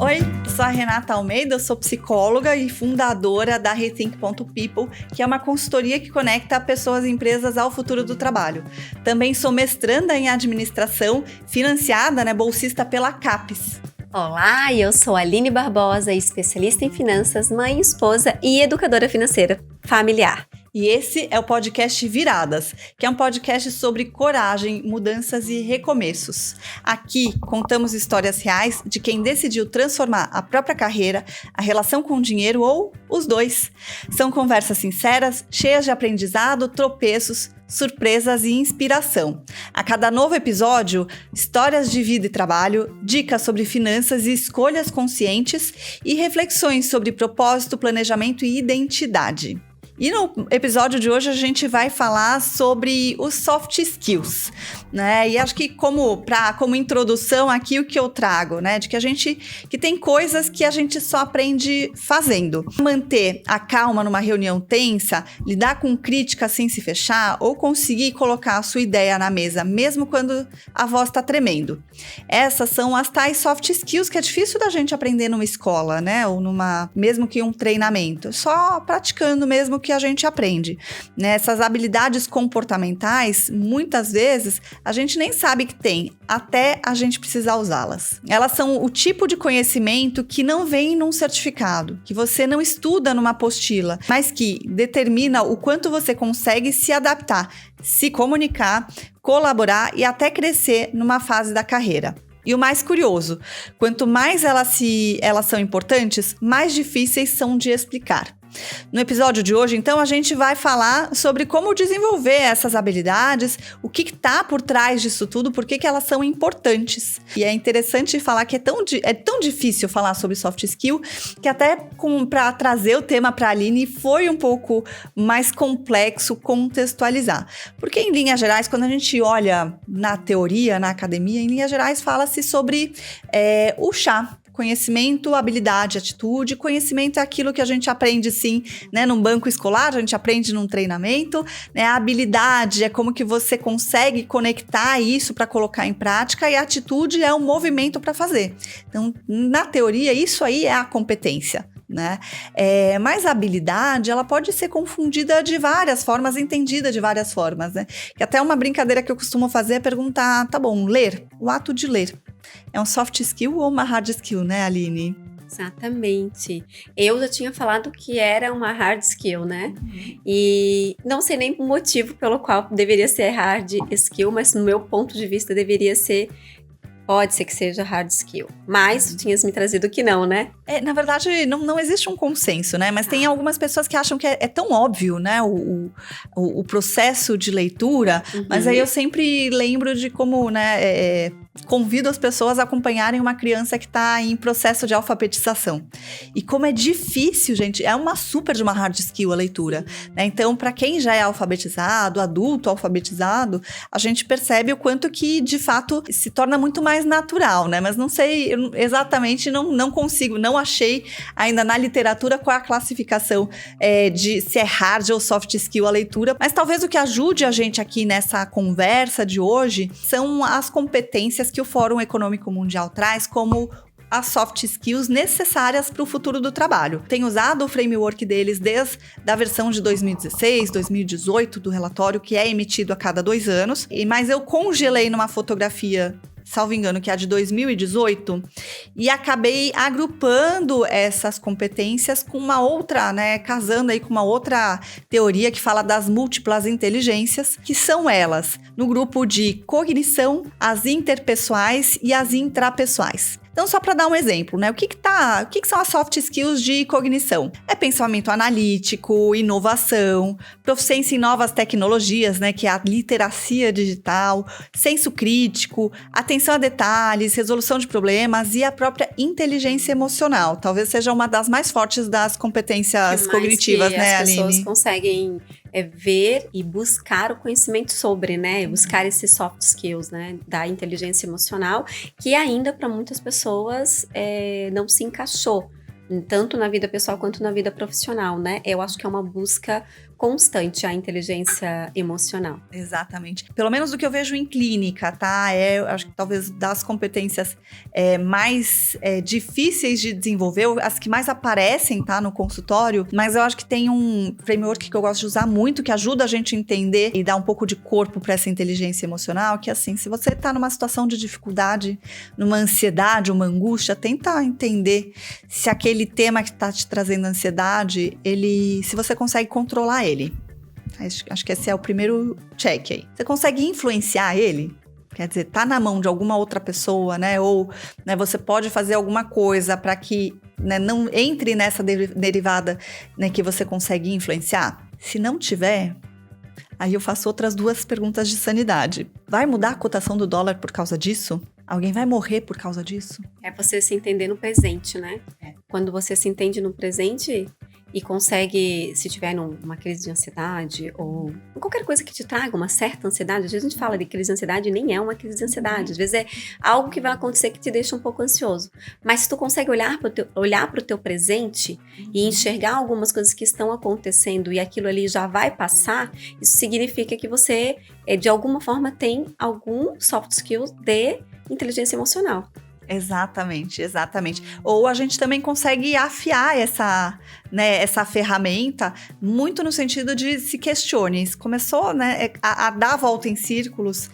Oi, sou a Renata Almeida, eu sou psicóloga e fundadora da Rethink.people, que é uma consultoria que conecta pessoas e empresas ao futuro do trabalho. Também sou mestranda em administração, financiada, bolsista pela CAPES. Olá, eu sou a Aline Barbosa, especialista em finanças, mãe, esposa e educadora financeira familiar. E esse é o podcast Viradas, que é um podcast sobre coragem, mudanças e recomeços. Aqui contamos histórias reais de quem decidiu transformar a própria carreira, a relação com o dinheiro ou os dois. São conversas sinceras, cheias de aprendizado, tropeços, surpresas e inspiração. A cada novo episódio, histórias de vida e trabalho, dicas sobre finanças e escolhas conscientes e reflexões sobre propósito, planejamento e identidade. E no episódio de hoje a gente vai falar sobre os soft skills, né? E acho que como introdução aqui o que eu trago, né? De que tem coisas que a gente só aprende fazendo. Manter a calma numa reunião tensa, lidar com crítica sem se fechar ou conseguir colocar a sua ideia na mesa, mesmo quando a voz está tremendo. Essas são as tais soft skills que é difícil da gente aprender numa escola, né? Ou mesmo que um treinamento. Só praticando mesmo que a gente aprende, né? Essas habilidades comportamentais, muitas vezes, a gente nem sabe que tem, até a gente precisar usá-las. Elas são o tipo de conhecimento que não vem num certificado, que você não estuda numa apostila, mas que determina o quanto você consegue se adaptar, se comunicar, colaborar e até crescer numa fase da carreira. E o mais curioso, quanto mais elas são importantes, mais difíceis são de explicar. No episódio de hoje, então, a gente vai falar sobre como desenvolver essas habilidades, o que está por trás disso tudo, por que elas são importantes. E é interessante falar que é tão difícil falar sobre soft skill, que até para trazer o tema para a Aline foi um pouco mais complexo contextualizar. Porque, em linhas gerais, quando a gente olha na teoria, na academia, em linhas gerais fala-se sobre o chá. Conhecimento, habilidade, atitude. Conhecimento é aquilo que a gente aprende, sim, né, num banco escolar, a gente aprende num treinamento, né? A habilidade é como que você consegue conectar isso para colocar em prática e a atitude é o movimento para fazer. Então, na teoria, isso aí é a competência, né? Mas a habilidade, ela pode ser confundida de várias formas, entendida de várias formas, né? Que até uma brincadeira que eu costumo fazer é perguntar, tá bom, ler, o ato de ler. É um soft skill ou uma hard skill, né, Aline? Exatamente. Eu já tinha falado que era uma hard skill, né? E não sei nem o motivo pelo qual deveria ser hard skill, mas no meu ponto de vista pode ser que seja hard skill. Mas tu tinhas me trazido que não, né? Na verdade, não existe um consenso, né? Mas tem algumas pessoas que acham que é tão óbvio, né? O processo de leitura. Uhum. Mas aí eu sempre lembro de como, né? Convido as pessoas a acompanharem uma criança que está em processo de alfabetização. E como é difícil, gente, é uma super de uma hard skill a leitura, né? Então, para quem já é alfabetizado, adulto alfabetizado, a gente percebe o quanto que, de fato, se torna muito mais natural, né? Mas não sei exatamente, não consigo, não achei ainda na literatura qual é a classificação de se é hard ou soft skill a leitura. Mas talvez o que ajude a gente aqui nessa conversa de hoje são as competências que o Fórum Econômico Mundial traz como as soft skills necessárias para o futuro do trabalho. Tenho usado o framework deles desde a versão de 2016, 2018 do relatório, que é emitido a cada 2 anos, mas eu congelei numa fotografia, salvo engano, que é a de 2018, e acabei agrupando essas competências com uma outra, né, casando aí com uma outra teoria que fala das múltiplas inteligências, que são elas, no grupo de cognição, as interpessoais e as intrapessoais. Então, só para dar um exemplo, né? O que são as soft skills de cognição? É pensamento analítico, inovação, proficiência em novas tecnologias, né? Que é a literacia digital, senso crítico, atenção a detalhes, resolução de problemas e a própria inteligência emocional. Talvez seja uma das mais fortes das competências cognitivas, né, Aline? As pessoas conseguem ver e buscar o conhecimento sobre, né? Buscar esses soft skills, né? Da inteligência emocional, que ainda para muitas pessoas não se encaixou, tanto na vida pessoal quanto na vida profissional, né? Eu acho que é uma busca constante a inteligência emocional. Exatamente. Pelo menos do que eu vejo em clínica, tá? Eu acho que talvez das competências mais difíceis de desenvolver, as que mais aparecem, tá, no consultório, mas eu acho que tem um framework que eu gosto de usar muito, que ajuda a gente a entender e dar um pouco de corpo para essa inteligência emocional, que assim, se você tá numa situação de dificuldade, numa ansiedade, uma angústia, tenta entender se aquele tema que tá te trazendo ansiedade, se você consegue controlar ele. Acho que esse é o primeiro check aí. Você consegue influenciar ele? Quer dizer, tá na mão de alguma outra pessoa, né? Ou, né, você pode fazer alguma coisa para que, né, não entre nessa derivada, né, que você consegue influenciar? Se não tiver, aí eu faço outras 2 perguntas de sanidade. Vai mudar a cotação do dólar por causa disso? Alguém vai morrer por causa disso? É você se entender no presente, né? Quando você se entende no presente e consegue, se tiver numa crise de ansiedade ou qualquer coisa que te traga uma certa ansiedade, às vezes a gente fala de crise de ansiedade e nem é uma crise de ansiedade, às vezes é algo que vai acontecer que te deixa um pouco ansioso. Mas se tu consegue olhar para o teu presente e enxergar algumas coisas que estão acontecendo e aquilo ali já vai passar, isso significa que você, de alguma forma, tem algum soft skills de inteligência emocional. Exatamente. Ou a gente também consegue afiar essa ferramenta muito no sentido de se questione. Começou, né, a dar a volta em círculos,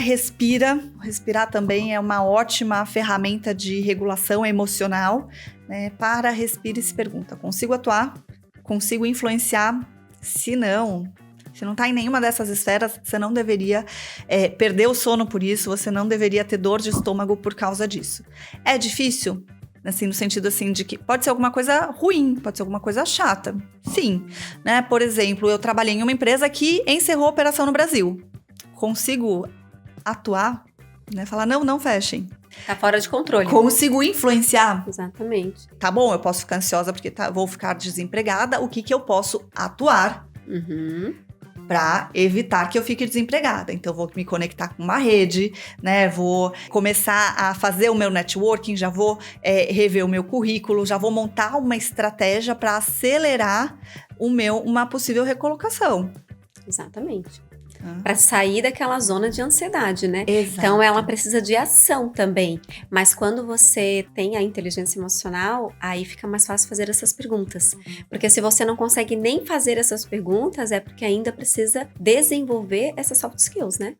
respira. Respirar também é uma ótima ferramenta de regulação emocional, né? Respira e se pergunta, consigo atuar? Consigo influenciar? Se não está em nenhuma dessas esferas, você não deveria perder o sono por isso, você não deveria ter dor de estômago por causa disso. É difícil? Assim, no sentido assim de que pode ser alguma coisa ruim, pode ser alguma coisa chata. Sim, né? Por exemplo, eu trabalhei em uma empresa que encerrou a operação no Brasil. Consigo atuar, né? Falar, não fechem. Tá fora de controle. Consigo influenciar? Exatamente. Tá bom, eu posso ficar ansiosa porque vou ficar desempregada, o que eu posso atuar? Para evitar que eu fique desempregada. Então, vou me conectar com uma rede, né? Vou começar a fazer o meu networking, já vou rever o meu currículo, já vou montar uma estratégia para acelerar uma possível recolocação. Exatamente. Para sair daquela zona de ansiedade, né? Exato. Então, ela precisa de ação também. Mas quando você tem a inteligência emocional, aí fica mais fácil fazer essas perguntas. Porque se você não consegue nem fazer essas perguntas, é porque ainda precisa desenvolver essas soft skills, né?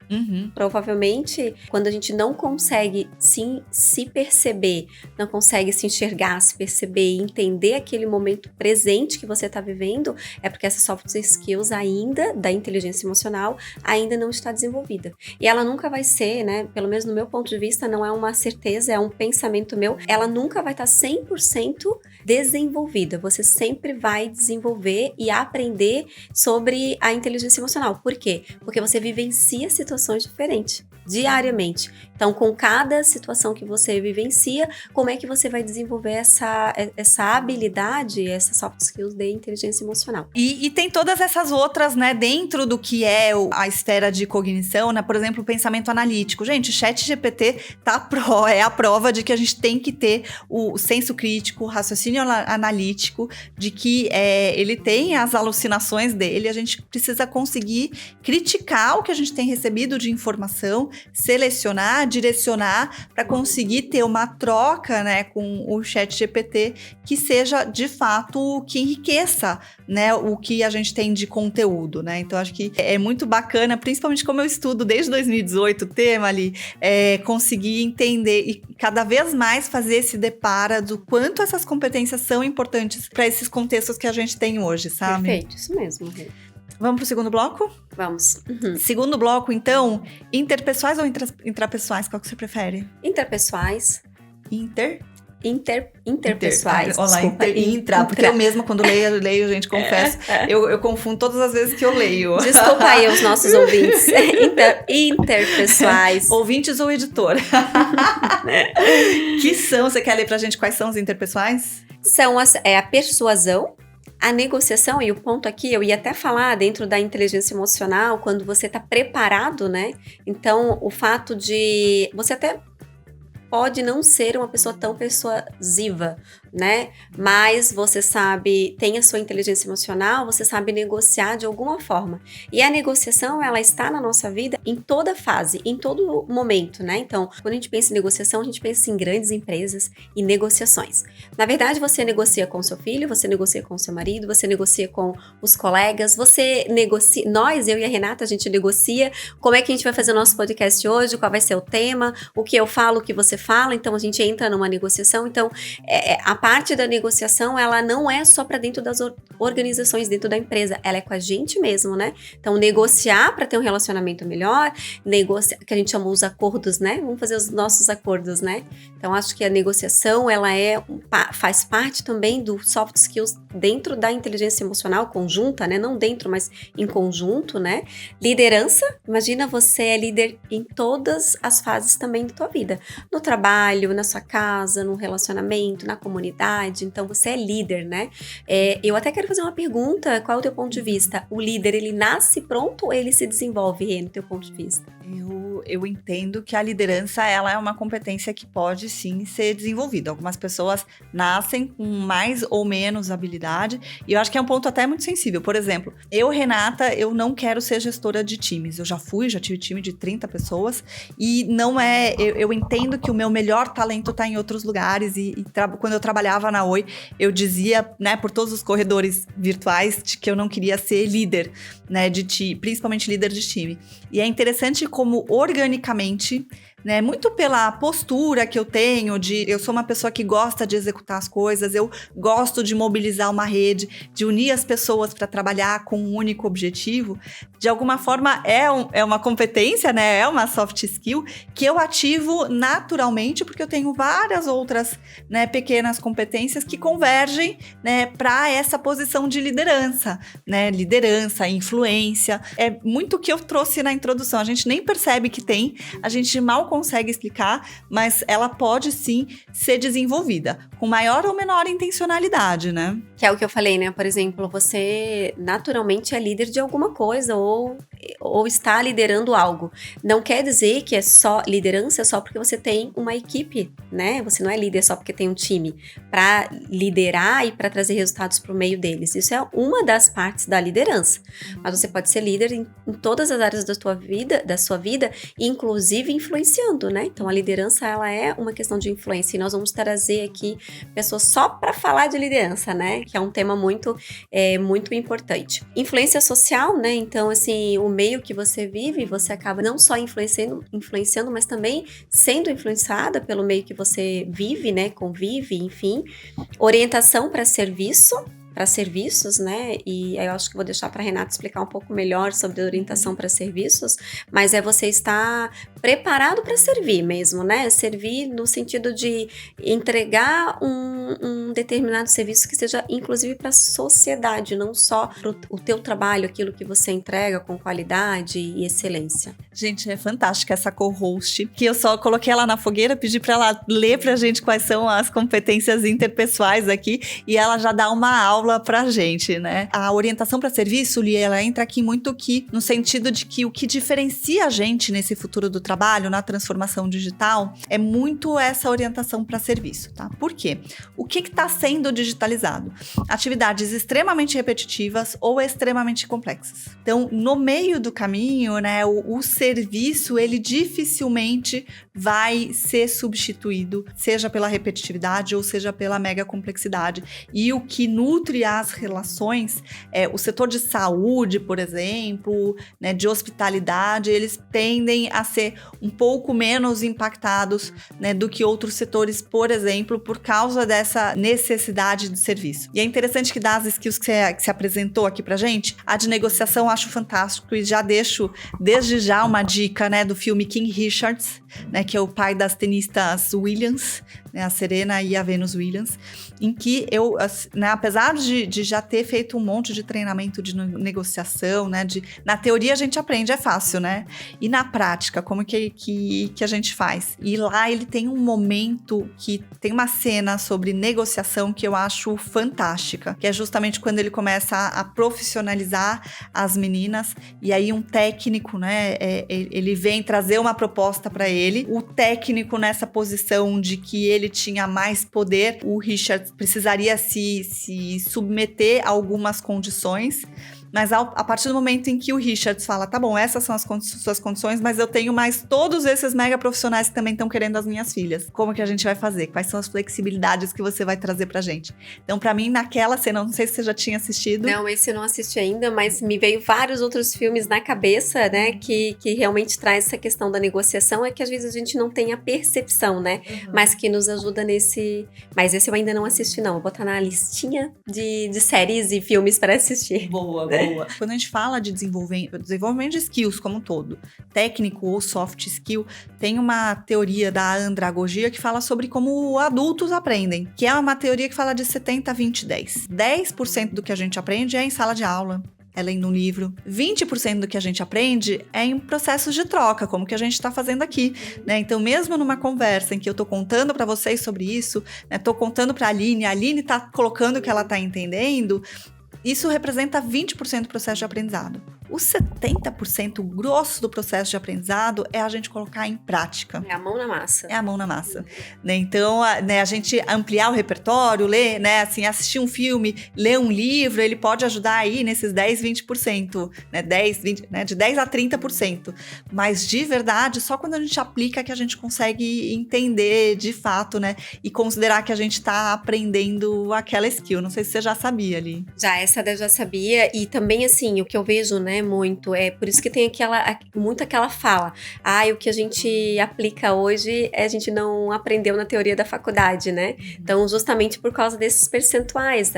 Provavelmente, quando a gente não consegue se perceber, não consegue se enxergar, se perceber e entender aquele momento presente que você está vivendo, é porque essas soft skills ainda, da inteligência emocional, ainda não está desenvolvida. E ela nunca vai ser, né, pelo menos no meu ponto de vista, não é uma certeza, é um pensamento meu, ela nunca vai estar 100% desenvolvida. Você sempre vai desenvolver e aprender sobre a inteligência emocional. Por quê? Porque você vivencia situações diferentes, diariamente. Então, com cada situação que você vivencia, como é que você vai desenvolver essa habilidade, essas soft skills de inteligência emocional? E tem todas essas outras, né, dentro do que é a esfera de cognição, né? Por exemplo, o pensamento analítico. Gente, o ChatGPT é a prova de que a gente tem que ter o senso crítico, o raciocínio analítico, de que ele tem as alucinações dele, a gente precisa conseguir criticar o que a gente tem recebido de informação, selecionar, direcionar para conseguir ter uma troca, né, com o ChatGPT que seja de fato que enriqueça, né, o que a gente tem de conteúdo, né? Então acho que é muito bacana, principalmente como eu estudo desde 2018 o tema ali, conseguir entender e cada vez mais fazer esse deparo do quanto essas competências são importantes para esses contextos que a gente tem hoje, sabe? Perfeito, isso mesmo. Vamos pro segundo bloco? Vamos. Segundo bloco, então, interpessoais ou intrapessoais? Qual que você prefere? Interpessoais. Interpessoais. Olá, intra, porque eu mesma quando leio, gente, confesso, eu confundo todas as vezes que eu leio. Desculpa aí os nossos ouvintes. Interpessoais. Ouvintes ou editor? Você quer ler pra gente quais são os interpessoais? São a persuasão, a negociação, e o ponto aqui, eu ia até falar dentro da inteligência emocional, quando você tá preparado, né? Então, o fato de você até pode não ser uma pessoa tão persuasiva né? Mas você tem a sua inteligência emocional, você sabe negociar de alguma forma. E a negociação, ela está na nossa vida em toda fase, em todo momento, né? Então, quando a gente pensa em negociação, a gente pensa em grandes empresas e negociações. Na verdade, você negocia com seu filho, você negocia com seu marido, você negocia com os colegas, você negocia... eu e a Renata, a gente negocia como é que a gente vai fazer o nosso podcast hoje, qual vai ser o tema, o que eu falo, o que você fala, então a gente entra numa negociação. Então, a parte da negociação, ela não é só para dentro das organizações, dentro da empresa, ela é com a gente mesmo, né? Então, negociar para ter um relacionamento melhor, negociar, que a gente chama os acordos, né? Vamos fazer os nossos acordos, né? Então, acho que a negociação, ela faz parte também do soft skills dentro da inteligência emocional conjunta, né? Não dentro, mas em conjunto, né? Liderança, imagina você é líder em todas as fases também da tua vida. No trabalho, na sua casa, no relacionamento, na comunidade, então você é líder, né? Eu até quero fazer uma pergunta, qual é o teu ponto de vista? O líder, ele nasce pronto ou ele se desenvolve, no teu ponto de vista? Eu entendo que a liderança, ela é uma competência que pode sim ser desenvolvida. Algumas pessoas nascem com mais ou menos habilidade, e eu acho que é um ponto até muito sensível. Por exemplo, Renata, eu não quero ser gestora de times. Eu já tive time de 30 pessoas, e não é... Eu entendo que o meu melhor talento está em outros lugares, quando eu trabalhava na Oi, eu dizia, né, por todos os corredores virtuais, de que eu não queria ser líder, né, principalmente líder de time. E é interessante como organicamente, né, muito pela postura que eu tenho, eu sou uma pessoa que gosta de executar as coisas, eu gosto de mobilizar uma rede, de unir as pessoas para trabalhar com um único objetivo. De alguma forma é uma competência, né, é uma soft skill que eu ativo naturalmente, porque eu tenho várias outras, né, pequenas competências que convergem, né, para essa posição de liderança, né, influência. É muito o que eu trouxe na introdução, a gente nem percebe que tem, a gente mal consegue explicar, mas ela pode sim ser desenvolvida, com maior ou menor intencionalidade, né? Que é o que eu falei, né? Por exemplo, você naturalmente é líder de alguma coisa ou está liderando algo. Não quer dizer que é só liderança só porque você tem uma equipe, né? Você não é líder só porque tem um time para liderar e para trazer resultados para o meio deles. Isso é uma das partes da liderança. Mas você pode ser líder em todas as áreas da sua vida, inclusive influenciando, né? Então a liderança, ela é uma questão de influência, e nós vamos trazer aqui pessoas só para falar de liderança, né? Que é um tema muito importante. Influência social, né? Então, assim, o meio que você vive, você acaba não só influenciando, mas também sendo influenciada pelo meio que você vive, né? Convive, enfim. Orientação para serviços, né? E aí eu acho que vou deixar para a Renata explicar um pouco melhor sobre a orientação para serviços, mas você estar preparado para servir mesmo, né? Servir no sentido de entregar um determinado serviço que seja inclusive para a sociedade, não só para o teu trabalho, aquilo que você entrega com qualidade e excelência. Gente, é fantástica essa co-host, que eu só coloquei ela na fogueira, pedi para ela ler pra gente quais são as competências interpessoais aqui, e ela já dá uma aula pra gente, né? A orientação para serviço, Lia, ela entra aqui muito no sentido de que o que diferencia a gente nesse futuro do trabalho, na transformação digital, é muito essa orientação para serviço, tá? Por quê? O que está sendo digitalizado? Atividades extremamente repetitivas ou extremamente complexas. Então, no meio do caminho, né, o serviço, ele dificilmente vai ser substituído, seja pela repetitividade ou seja pela mega complexidade. E o que nutre as relações, o setor de saúde, por exemplo, né, de hospitalidade, eles tendem a ser um pouco menos impactados, né, do que outros setores, por exemplo, por causa dessa necessidade de serviço. E é interessante que das skills que você apresentou aqui pra gente, a de negociação eu acho fantástico, e já deixo desde já uma dica, né, do filme King Richards, né, que é o pai das tenistas Williams, né, a Serena e a Venus Williams, em que eu, né, apesar de já ter feito um monte de treinamento de negociação, né? Na teoria a gente aprende, é fácil, né? E na prática, como que a gente faz? E lá ele tem um momento que tem uma cena sobre negociação que eu acho fantástica, que é justamente quando ele começa a profissionalizar as meninas, e aí um técnico, né? Ele vem trazer uma proposta para ele. O técnico nessa posição de que ele tinha mais poder, o Richard precisaria se submeter a algumas condições, mas a partir do momento em que o Richards fala, tá bom, essas são as suas condições, mas eu tenho mais todos esses mega profissionais que também estão querendo as minhas filhas. Como que a gente vai fazer? Quais são as flexibilidades que você vai trazer pra gente? Então, pra mim, naquela cena, não sei se você já tinha assistido. Não, esse eu não assisti ainda, mas me veio vários outros filmes na cabeça, né, que realmente traz essa questão da negociação, é que às vezes a gente não tem a percepção, né, mas que nos ajuda nesse... Mas esse eu ainda não assisti, não. Vou botar na listinha de séries e filmes para assistir. Boa. Quando a gente fala de desenvolvimento de skills como um todo, técnico ou soft skill, tem uma teoria da andragogia que fala sobre como adultos aprendem, que é uma teoria que fala de 70, 20, 10. 10% do que a gente aprende é em sala de aula, é lendo um livro. 20% do que a gente aprende é em processos de troca, como que a gente está fazendo aqui, né? Então, mesmo numa conversa em que eu tô contando para vocês sobre isso, né? Tô contando para a Aline tá colocando o que ela tá entendendo, isso representa 20% do processo de aprendizado. O 70% grosso do processo de aprendizado é a gente colocar em prática. É a mão na massa. É a mão na massa. Né? Então, a gente ampliar o repertório, ler, né? Assim, assistir um filme, ler um livro, ele pode ajudar aí nesses 10, 20%, né? 10, 20, né? De 10 a 30%. Mas, de verdade, só quando a gente aplica que a gente consegue entender de fato, né? E considerar que a gente está aprendendo aquela skill. Não sei se você já sabia ali. Essa eu já sabia. E também, assim, o que eu vejo, né, muito, é por isso que tem muito aquela fala, o que a gente aplica hoje, a gente não aprendeu na teoria da faculdade, né? Então, justamente por causa desses percentuais,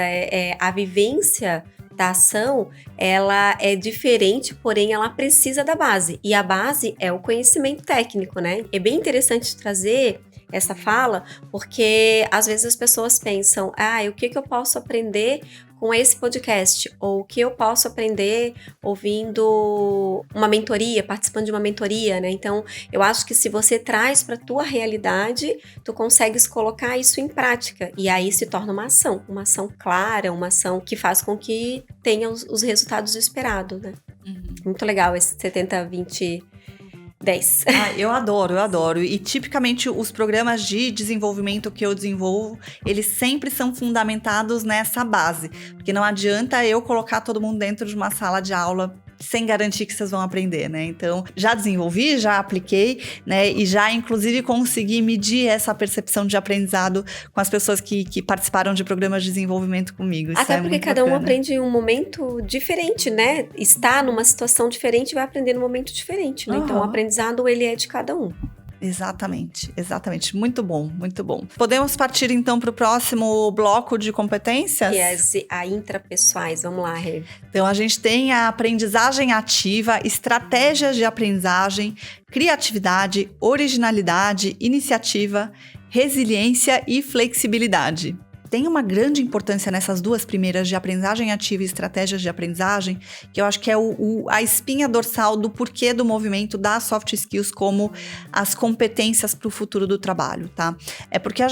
a vivência da ação, ela é diferente, porém ela precisa da base, e a base é o conhecimento técnico, né? É bem interessante trazer essa fala, porque às vezes as pessoas pensam, o que eu posso aprender com esse podcast, ou o que eu posso aprender ouvindo uma mentoria, participando de uma mentoria, né? Então, eu acho que se você traz para a tua realidade, tu consegues colocar isso em prática, e aí se torna uma ação clara, uma ação que faz com que tenha os resultados esperados, né? Muito legal esse 70, 20... 10. Eu adoro. E tipicamente os programas de desenvolvimento que eu desenvolvo, eles sempre são fundamentados nessa base. Porque não adianta eu colocar todo mundo dentro de uma sala de aula sem garantir que vocês vão aprender, né? Então, já desenvolvi, já apliquei, né? E já, inclusive, consegui medir essa percepção de aprendizado com as pessoas que participaram de programas de desenvolvimento comigo. Isso até porque cada um aprende em um momento diferente, né? Está numa situação diferente, vai aprender num momento diferente, né? Então, o aprendizado, ele é de cada um. Exatamente. Muito bom. Podemos partir, então, para o próximo bloco de competências? A intrapessoais. Vamos lá, Rê. Então, a gente tem a aprendizagem ativa, estratégias de aprendizagem, criatividade, originalidade, iniciativa, resiliência e flexibilidade. Tem uma grande importância nessas duas primeiras, de aprendizagem ativa e estratégias de aprendizagem, que eu acho que é a espinha dorsal do porquê do movimento das soft skills como as competências para o futuro do trabalho, tá? É porque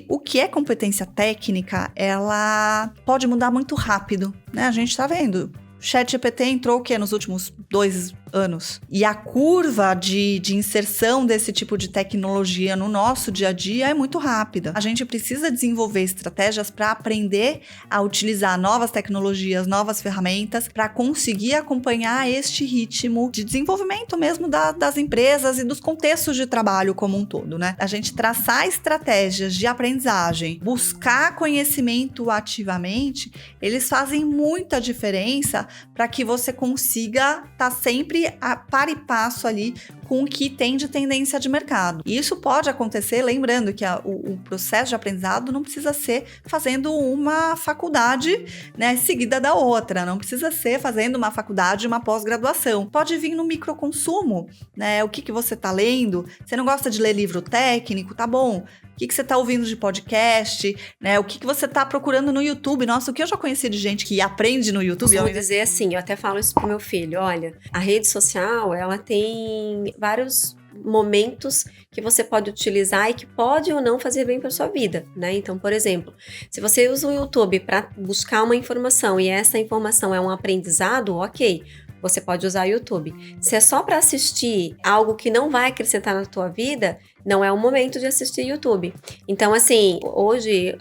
o que é competência técnica, ela pode mudar muito rápido, né? A gente tá vendo. O ChatGPT entrou o quê? Nos últimos 2 anos. E a curva de inserção desse tipo de tecnologia no nosso dia a dia é muito rápida. A gente precisa desenvolver estratégias para aprender a utilizar novas tecnologias, novas ferramentas, para conseguir acompanhar este ritmo de desenvolvimento mesmo das empresas e dos contextos de trabalho como um todo, né? A gente traçar estratégias de aprendizagem, buscar conhecimento ativamente, eles fazem muita diferença para que você consiga estar sempre a par e passo ali com o que tem de tendência de mercado. E isso pode acontecer, lembrando que o processo de aprendizado não precisa ser fazendo uma faculdade, né, seguida da outra, não precisa ser fazendo uma faculdade, uma pós-graduação. Pode vir no microconsumo, né? O que você está lendo? Você não gosta de ler livro técnico? Tá bom. O que você está ouvindo de podcast, né? O que você está procurando no YouTube? Nossa, o que eu já conheci de gente que aprende no YouTube. Eu vou dizer assim, eu até falo isso pro meu filho, olha, a rede social, ela tem vários momentos que você pode utilizar e que pode ou não fazer bem para sua vida, né? Então, por exemplo, se você usa o YouTube para buscar uma informação e essa informação é um aprendizado, ok, você pode usar o YouTube. Se é só para assistir algo que não vai acrescentar na tua vida, não é o momento de assistir YouTube. Então, assim, hoje,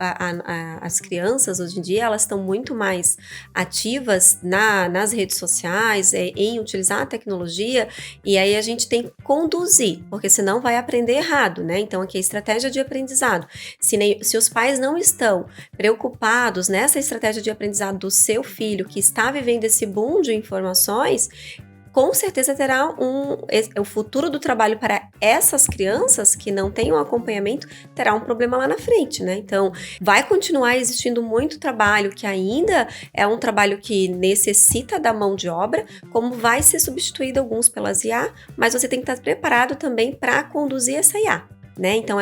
as crianças, hoje em dia, elas estão muito mais ativas nas redes sociais, em utilizar a tecnologia, e aí a gente tem que conduzir, porque senão vai aprender errado, né? Então, aqui a estratégia de aprendizado. Se os pais não estão preocupados nessa estratégia de aprendizado do seu filho, que está vivendo esse boom de informações, com certeza terá o futuro do trabalho para essas crianças que não têm um acompanhamento, terá um problema lá na frente, né? Então, vai continuar existindo muito trabalho que ainda é um trabalho que necessita da mão de obra, como vai ser substituído alguns pelas IA, mas você tem que estar preparado também para conduzir essa IA. Né? Então,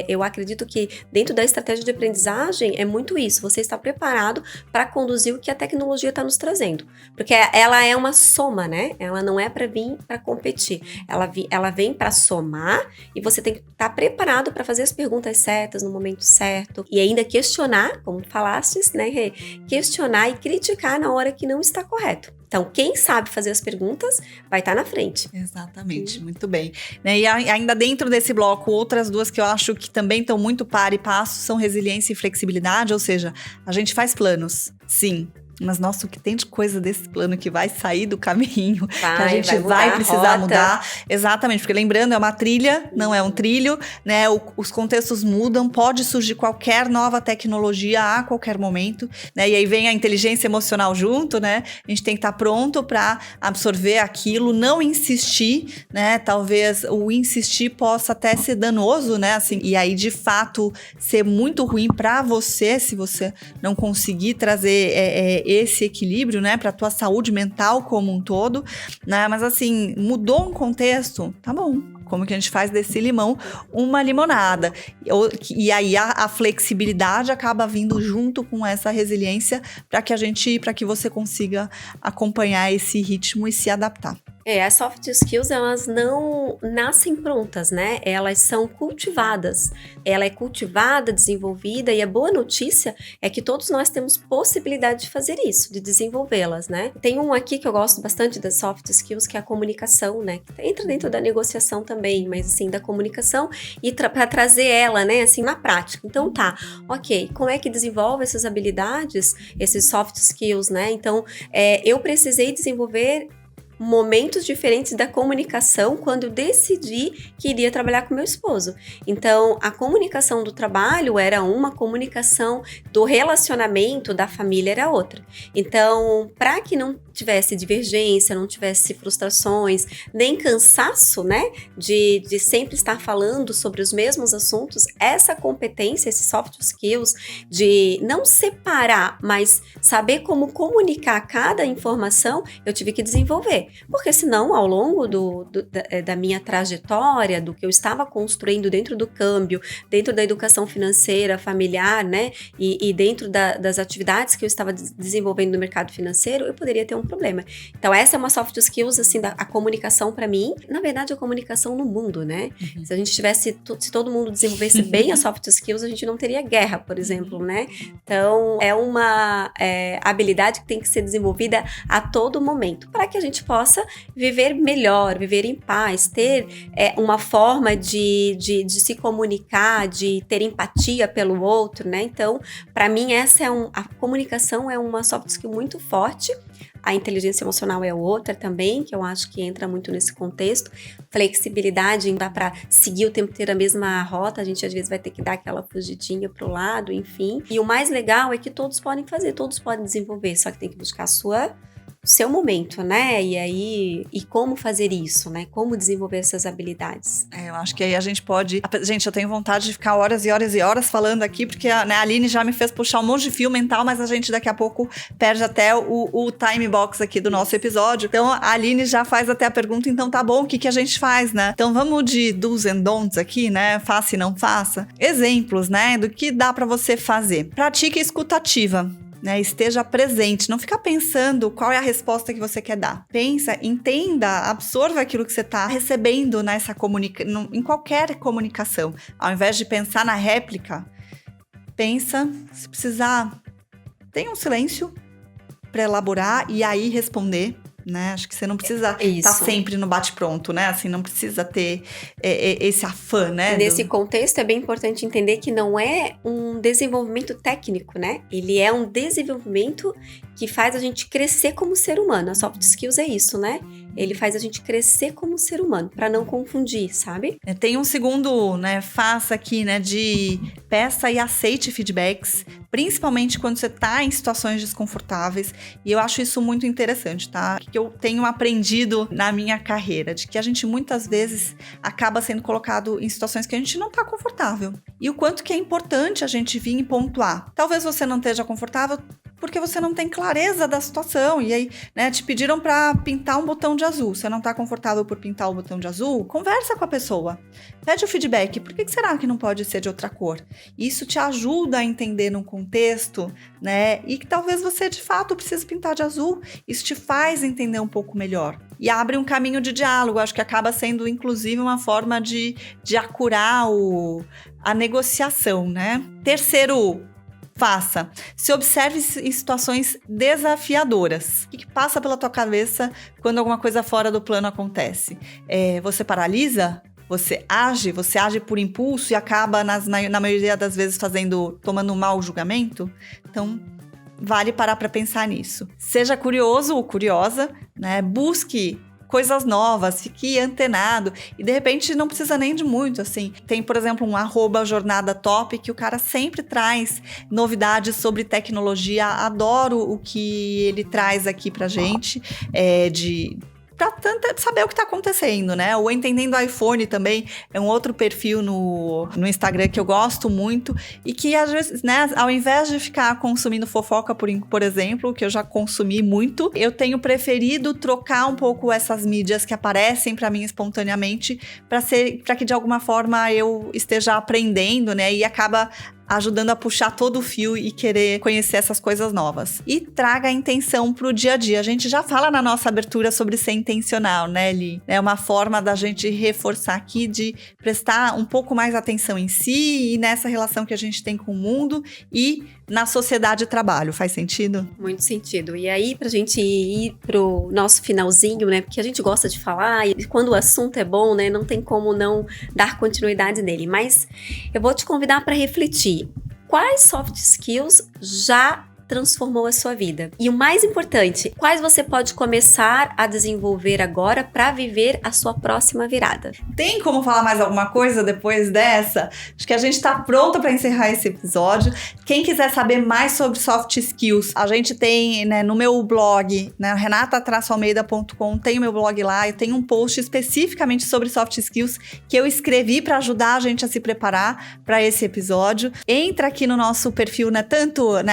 eu acredito que dentro da estratégia de aprendizagem é muito isso, você está preparado para conduzir o que a tecnologia está nos trazendo, porque ela é uma soma, né? Ela não é para vir para competir, ela vem para somar e você tem que estar preparado para fazer as perguntas certas no momento certo e ainda questionar, como falastes, né, Rê? Questionar e criticar na hora que não está correto. Então, quem sabe fazer as perguntas vai estar na frente. Exatamente, muito bem. Né, e ainda dentro desse bloco, outras duas que eu acho que também estão muito par e passo são resiliência e flexibilidade, ou seja, a gente faz planos, sim. Mas, nossa, o que tem de coisa desse plano que vai sair do caminho, que a gente vai precisar mudar. Exatamente, porque lembrando, é uma trilha, não é um trilho, né? Os contextos mudam, pode surgir qualquer nova tecnologia a qualquer momento, né? E aí vem a inteligência emocional junto, né? A gente tem que estar pronto para absorver aquilo, não insistir, né? Talvez o insistir possa até ser danoso, né? Assim, e aí, de fato, ser muito ruim para você, se você não conseguir trazer esse equilíbrio, né, para a tua saúde mental como um todo, né, mas assim, mudou um contexto, tá bom, como que a gente faz desse limão uma limonada, e aí a flexibilidade acaba vindo junto com essa resiliência para que você consiga acompanhar esse ritmo e se adaptar. As soft skills, elas não nascem prontas, né? Elas são cultivadas. Ela é cultivada, desenvolvida, e a boa notícia é que todos nós temos possibilidade de fazer isso, de desenvolvê-las, né? Tem um aqui que eu gosto bastante das soft skills, que é a comunicação, né? Que entra dentro da negociação também, mas assim, da comunicação e para trazer ela, né, assim, na prática. Então tá, ok, como é que desenvolve essas habilidades, esses soft skills, né? Então, eu precisei desenvolver momentos diferentes da comunicação quando eu decidi que iria trabalhar com meu esposo. Então, a comunicação do trabalho era uma, comunicação do relacionamento da família era outra. Então, para que não tivesse divergência, não tivesse frustrações, nem cansaço, né, de sempre estar falando sobre os mesmos assuntos, essa competência, esses soft skills de não separar, mas saber como comunicar cada informação, eu tive que desenvolver. Porque senão, ao longo da minha trajetória, do que eu estava construindo dentro do câmbio, dentro da educação financeira, familiar, né, e dentro das atividades que eu estava desenvolvendo no mercado financeiro, eu poderia ter um problema. Então, essa é uma soft skills, assim, a comunicação para mim, na verdade, a comunicação no mundo, né? Uhum. Se a gente tivesse, se todo mundo desenvolvesse bem as soft skills, a gente não teria guerra, por exemplo, né? Então, é uma habilidade que tem que ser desenvolvida a todo momento, para que a gente possa viver melhor, viver em paz, ter uma forma de se comunicar, de ter empatia pelo outro, né? Então, para mim, a comunicação é uma soft skill muito forte. A inteligência emocional é outra também, que eu acho que entra muito nesse contexto. Flexibilidade, não dá para seguir o tempo inteiro a mesma rota, a gente às vezes vai ter que dar aquela fugidinha pro lado, enfim. E o mais legal é que todos podem fazer, todos podem desenvolver, só que tem que buscar a sua seu momento, né? E aí, e como fazer isso, né? Como desenvolver essas habilidades. Eu acho que aí a gente pode... Gente, eu tenho vontade de ficar horas e horas e horas falando aqui, porque a Aline já me fez puxar um monte de fio mental, mas a gente daqui a pouco perde até o time box aqui do nosso episódio. Então, a Aline já faz até a pergunta, então tá bom, o que a gente faz, né? Então, vamos de do's and don'ts aqui, né? Faça e não faça. Exemplos, né? Do que dá pra você fazer. Pratique a escuta ativa. Né, esteja presente, não fica pensando qual é a resposta que você quer dar. Pensa, entenda, absorva aquilo que você está recebendo em qualquer comunicação. Ao invés de pensar na réplica, pensa, se precisar, tenha um silêncio para elaborar e aí responder. Né? Acho que você não precisa estar sempre no bate-pronto, né? Assim, não precisa ter esse afã, né? Nesse contexto, é bem importante entender que não é um desenvolvimento técnico, né? Ele é um desenvolvimento que faz a gente crescer como ser humano. A soft skills é isso, né? Ele faz a gente crescer como ser humano, para não confundir, sabe? Tem um segundo, né, faça aqui, né, de peça e aceite feedbacks, principalmente quando você tá em situações desconfortáveis, e eu acho isso muito interessante, tá? Que eu tenho aprendido na minha carreira, de que a gente muitas vezes acaba sendo colocado em situações que a gente não tá confortável. E o quanto que é importante a gente vir e pontuar. Talvez você não esteja confortável porque você não tem clareza da situação. E aí, né, te pediram para pintar um botão de azul. Você não tá confortável por pintar o botão de azul? Conversa com a pessoa. Pede o feedback. Por que será que não pode ser de outra cor? Isso te ajuda a entender num contexto, né? E que talvez você, de fato, precise pintar de azul. Isso te faz entender um pouco melhor. E abre um caminho de diálogo. Acho que acaba sendo, inclusive, uma forma de acurar a negociação, né? Terceiro, faça. Se observe em situações desafiadoras. O que passa pela tua cabeça quando alguma coisa fora do plano acontece? Você paralisa? Você age por impulso e acaba, na maioria das vezes, tomando um mau julgamento? Então, vale parar para pensar nisso. Seja curioso ou curiosa, né? Busque coisas novas, fique antenado e de repente não precisa nem de muito, assim. Tem, por exemplo, um @jornadatop que o cara sempre traz novidades sobre tecnologia. Adoro o que ele traz aqui pra gente, pra saber o que tá acontecendo, né? O Entendendo iPhone também é um outro perfil no Instagram que eu gosto muito e que às vezes, né, ao invés de ficar consumindo fofoca, por exemplo, que eu já consumi muito, eu tenho preferido trocar um pouco essas mídias que aparecem pra mim espontaneamente pra que de alguma forma eu esteja aprendendo, né? E acaba ajudando a puxar todo o fio e querer conhecer essas coisas novas. E traga a intenção pro dia a dia. A gente já fala na nossa abertura sobre ser intencional, né, Li? É uma forma da gente reforçar aqui de prestar um pouco mais atenção em si e nessa relação que a gente tem com o mundo e na sociedade de trabalho. Faz sentido? Muito sentido. E aí, pra gente ir pro nosso finalzinho, né, porque a gente gosta de falar e quando o assunto é bom, né, não tem como não dar continuidade nele. Mas eu vou te convidar para refletir. Quais soft skills já transformou a sua vida? E o mais importante, quais você pode começar a desenvolver agora para viver a sua próxima virada? Tem como falar mais alguma coisa depois dessa? Acho que a gente está pronta para encerrar esse episódio. Quem quiser saber mais sobre soft skills, a gente tem, né, no meu blog, né, renata-almeida.com, tem o meu blog lá, eu tenho um post especificamente sobre soft skills que eu escrevi para ajudar a gente a se preparar para esse episódio. Entra aqui no nosso perfil, né, tanto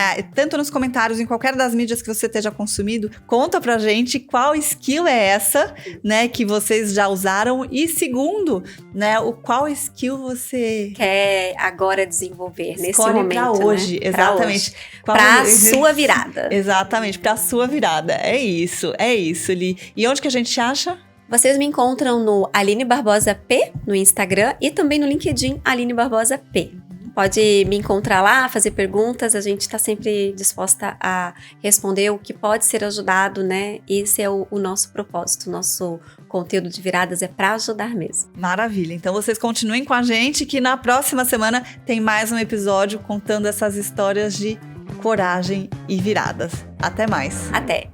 nos comentários, em qualquer das mídias que você esteja consumindo, conta pra gente qual skill é essa, né, que vocês já usaram e segundo, né, qual skill você quer agora desenvolver nesse momento, pra hoje, né? Exatamente. Pra sua virada. Exatamente, pra sua virada. É isso, Li. E onde que a gente acha? Vocês me encontram no Aline Barbosa P, no Instagram e também no LinkedIn Aline Barbosa P. Pode me encontrar lá, fazer perguntas, a gente está sempre disposta a responder o que pode ser ajudado, né? Esse é o nosso propósito, o nosso conteúdo de viradas é para ajudar mesmo. Maravilha, então vocês continuem com a gente que na próxima semana tem mais um episódio contando essas histórias de coragem e viradas. Até mais. Até!